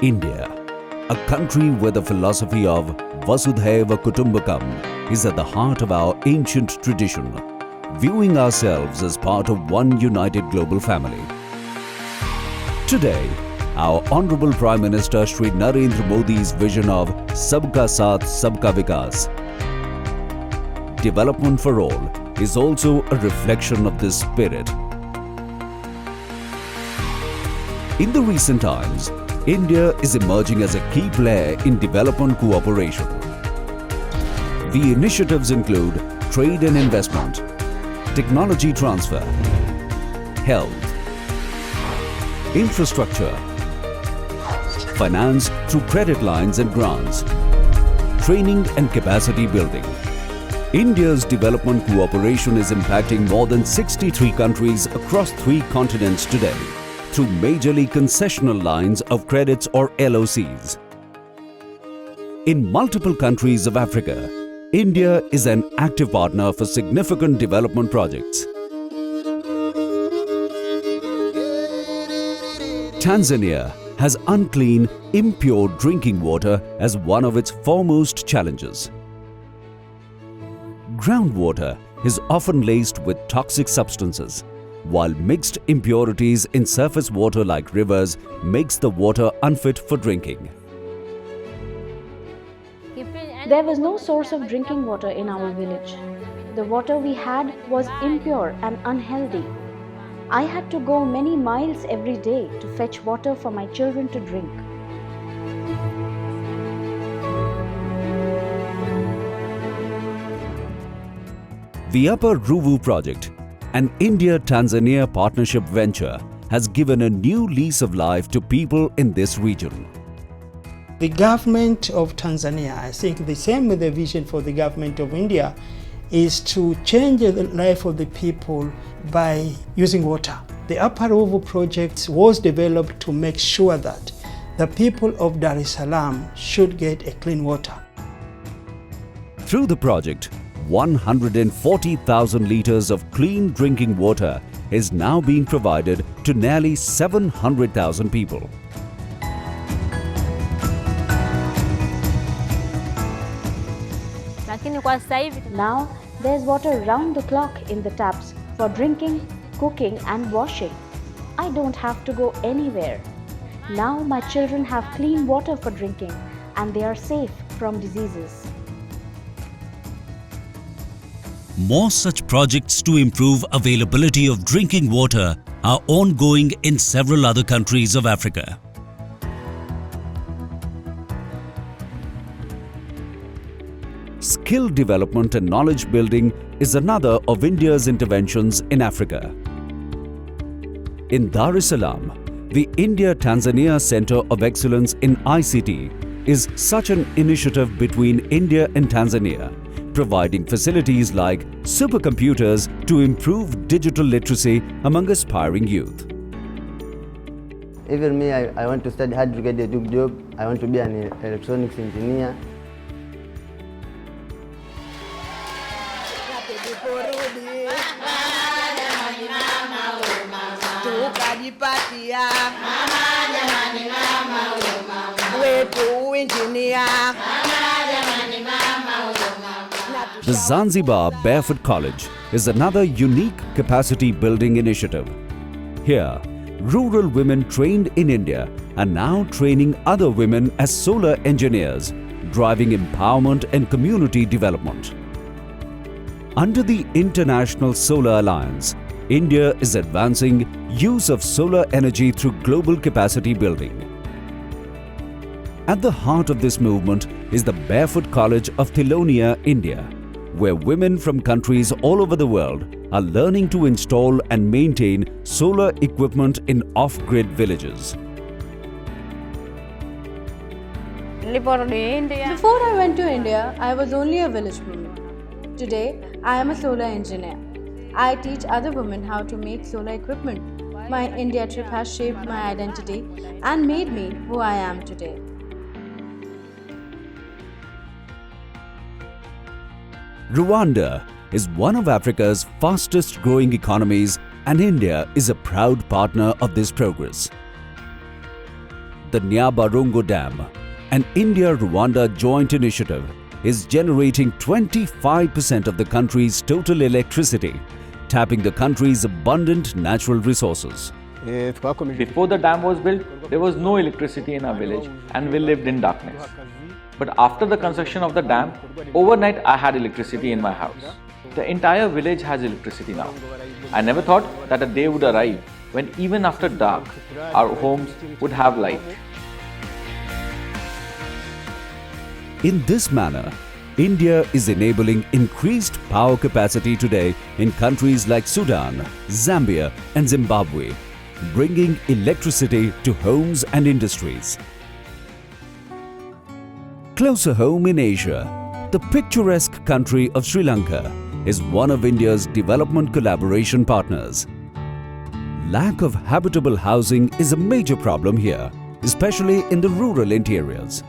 India, a country where the philosophy of Vasudhaiva Kutumbakam is at the heart of our ancient tradition, viewing ourselves as part of one united global family. Today, our Honorable Prime Minister Shri Narendra Modi's vision of Sabka Saath Sabka Vikas, development for all, is also a reflection of this spirit. In the recent times, India is emerging as a key player in development cooperation. The initiatives include trade and investment, technology transfer, health, infrastructure, finance through credit lines and grants, training and capacity building. India's development cooperation is impacting more than 63 countries across 3 continents today through majorly concessional lines of credits or LOCs. In multiple countries of Africa, India is an active partner for significant development projects. Tanzania has unclean, impure drinking water as one of its foremost challenges. Groundwater is often laced with toxic substances, while mixed impurities in surface water like rivers makes the water unfit for drinking. There was no source of drinking water in our village. The water we had was impure and unhealthy. I had to go many miles every day to fetch water for my children to drink. The Upper Ruvu project, an India-Tanzania partnership venture, has given a new lease of life to people in this region. The government of Tanzania, I think the same with the vision for the government of India, is to change the life of the people by using water. The Upper Ruvu project was developed to make sure that the people of Dar es Salaam should get a clean water. Through the project, 140,000 litres of clean drinking water is now being provided to nearly 700,000 people. Now, there's water round the clock in the taps for drinking, cooking and washing. I don't have to go anywhere. Now my children have clean water for drinking and they are safe from diseases. More such projects to improve availability of drinking water are ongoing in several other countries of Africa. Skill development and knowledge building is another of India's interventions in Africa. In Dar es Salaam, the India-Tanzania Center of Excellence in ICT is such an initiative between India and Tanzania, providing facilities like supercomputers to improve digital literacy among aspiring youth. Even me, I want to study hard to get a good job. I want to be an electronics engineer. The Zanzibar Barefoot College is another unique capacity building initiative. Here, rural women trained in India are now training other women as solar engineers, driving empowerment and community development. Under the International Solar Alliance, India is advancing use of solar energy through global capacity building. At the heart of this movement is the Barefoot College of Thilonia, India, where women from countries all over the world are learning to install and maintain solar equipment in off-grid villages. Before I went to India, I was only a village woman. Today, I am a solar engineer. I teach other women how to make solar equipment. My India trip has shaped my identity and made me who I am today. Rwanda is one of Africa's fastest growing economies, and India is a proud partner of this progress. the Nyabarongo Dam, an India-Rwanda joint initiative, is generating 25% of the country's total electricity, tapping the country's abundant natural resources. Before the dam was built, there was no electricity in our village and we lived in darkness. But after the construction of the dam, overnight I had electricity in my house. The entire village has electricity now. I never thought that a day would arrive when even after dark, our homes would have light. In this manner, India is enabling increased power capacity today in countries like Sudan, Zambia and Zimbabwe, bringing electricity to homes and industries. Closer home in Asia, the picturesque country of Sri Lanka is one of India's development collaboration partners. Lack of habitable housing is a major problem here, especially in the rural interiors.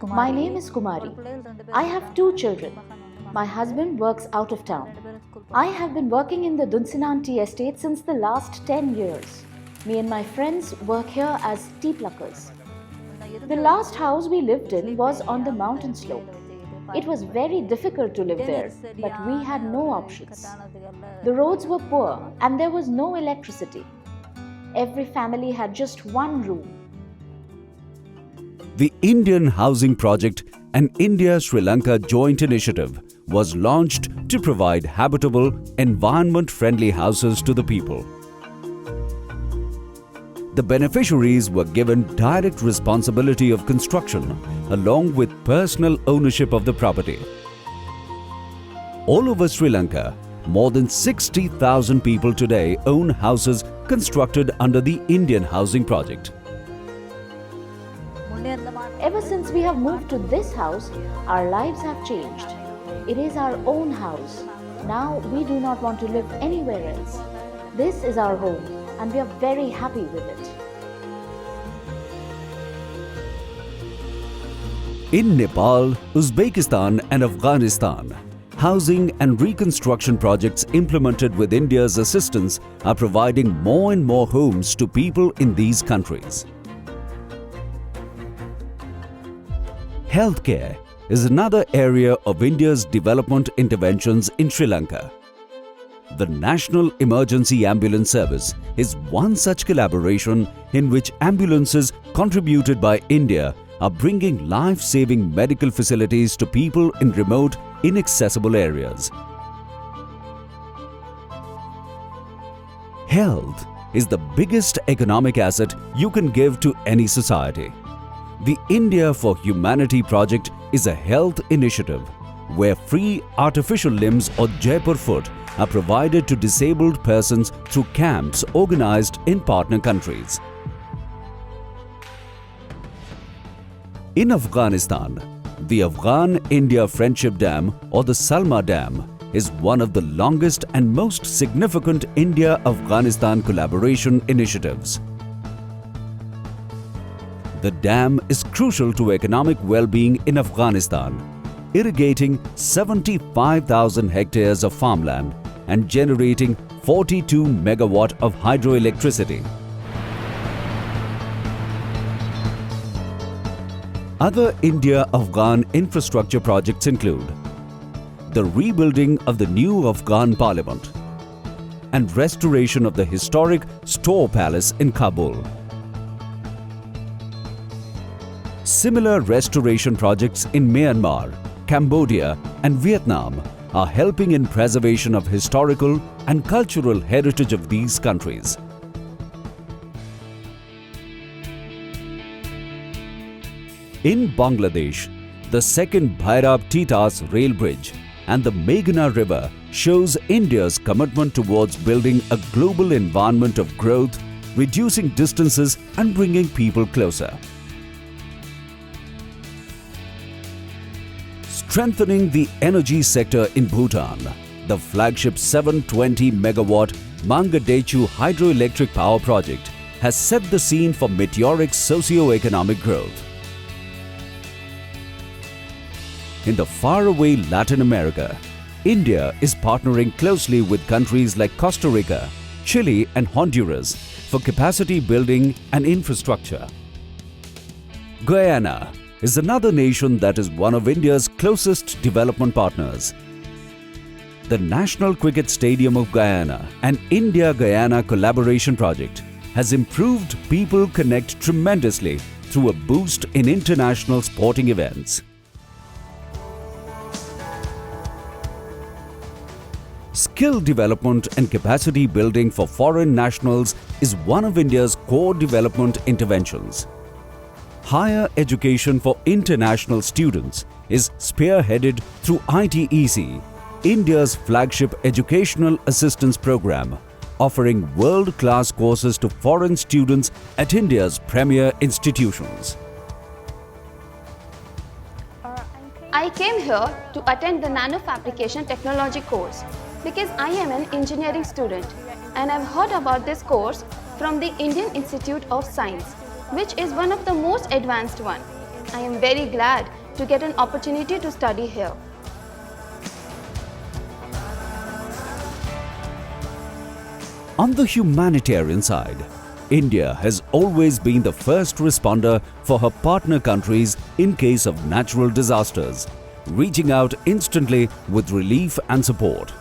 My name is Kumari. I have 2 children. My husband works out of town. I have been working in the Dunsinanti estate since the last 10 years. Me and my friends work here as tea pluckers. The last house we lived in was on the mountain slope. It was very difficult to live there, but we had no options. The roads were poor and there was no electricity. Every family had just one room. The Indian Housing Project, an India-Sri Lanka joint initiative, was launched to provide habitable, environment-friendly houses to the people. The beneficiaries were given direct responsibility of construction along with personal ownership of the property. All over Sri Lanka, more than 60,000 people today own houses constructed under the Indian Housing Project. Ever since we have moved to this house, our lives have changed. It is our own house. Now we do not want to live anywhere else. This is our home and we are very happy with it. In Nepal, Uzbekistan and Afghanistan, housing and reconstruction projects implemented with India's assistance are providing more and more homes to people in these countries. Healthcare is another area of India's development interventions in Sri Lanka. The National Emergency Ambulance Service is one such collaboration in which ambulances contributed by India are bringing life-saving medical facilities to people in remote, inaccessible areas. Health is the biggest economic asset you can give to any society. The India for Humanity project is a health initiative where free artificial limbs or Jaipur foot are provided to disabled persons through camps organized in partner countries. In Afghanistan, the Afghan-India Friendship Dam or the Salma Dam is one of the longest and most significant India-Afghanistan collaboration initiatives. The dam is crucial to economic well-being in Afghanistan, irrigating 75,000 hectares of farmland and generating 42 megawatt of hydroelectricity. Other India-Afghan infrastructure projects include the rebuilding of the new Afghan parliament and restoration of the historic Store Palace in Kabul. Similar restoration projects in Myanmar, Cambodia and Vietnam are helping in preservation of historical and cultural heritage of these countries. In Bangladesh, the second Bhairab-Titas rail bridge and the Meghna River shows India's commitment towards building a global environment of growth, reducing distances and bringing people closer. Strengthening the energy sector in Bhutan, the flagship 720 megawatt Mangadechu hydroelectric power project has set the scene for meteoric socio-economic growth. In the faraway Latin America, India is partnering closely with countries like Costa Rica, Chile and Honduras for capacity building and infrastructure. Guyana is another nation that is one of India's closest development partners. The National Cricket Stadium of Guyana and India-Guyana collaboration project has improved people connect tremendously through a boost in international sporting events. Skill development and capacity building for foreign nationals is one of India's core development interventions. Higher education for international students is spearheaded through ITEC, India's flagship educational assistance program, offering world-class courses to foreign students at India's premier institutions. I came here to attend the nanofabrication technology course because I am an engineering student and I've heard about this course from the Indian Institute of Science, which is one of the most advanced one. I am very glad to get an opportunity to study here. On the humanitarian side, India has always been the first responder for her partner countries in case of natural disasters, reaching out instantly with relief and support.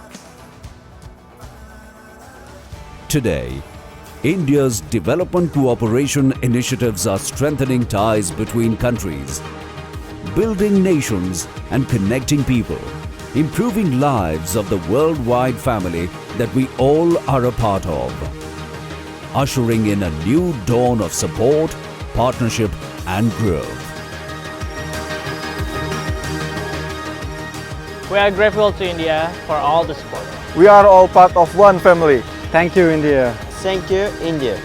Today, India's development cooperation initiatives are strengthening ties between countries, building nations and connecting people, improving lives of the worldwide family that we all are a part of, ushering in a new dawn of support, partnership and growth. We are grateful to India for all the support. We are all part of one family. Thank you, India. Thank you, India.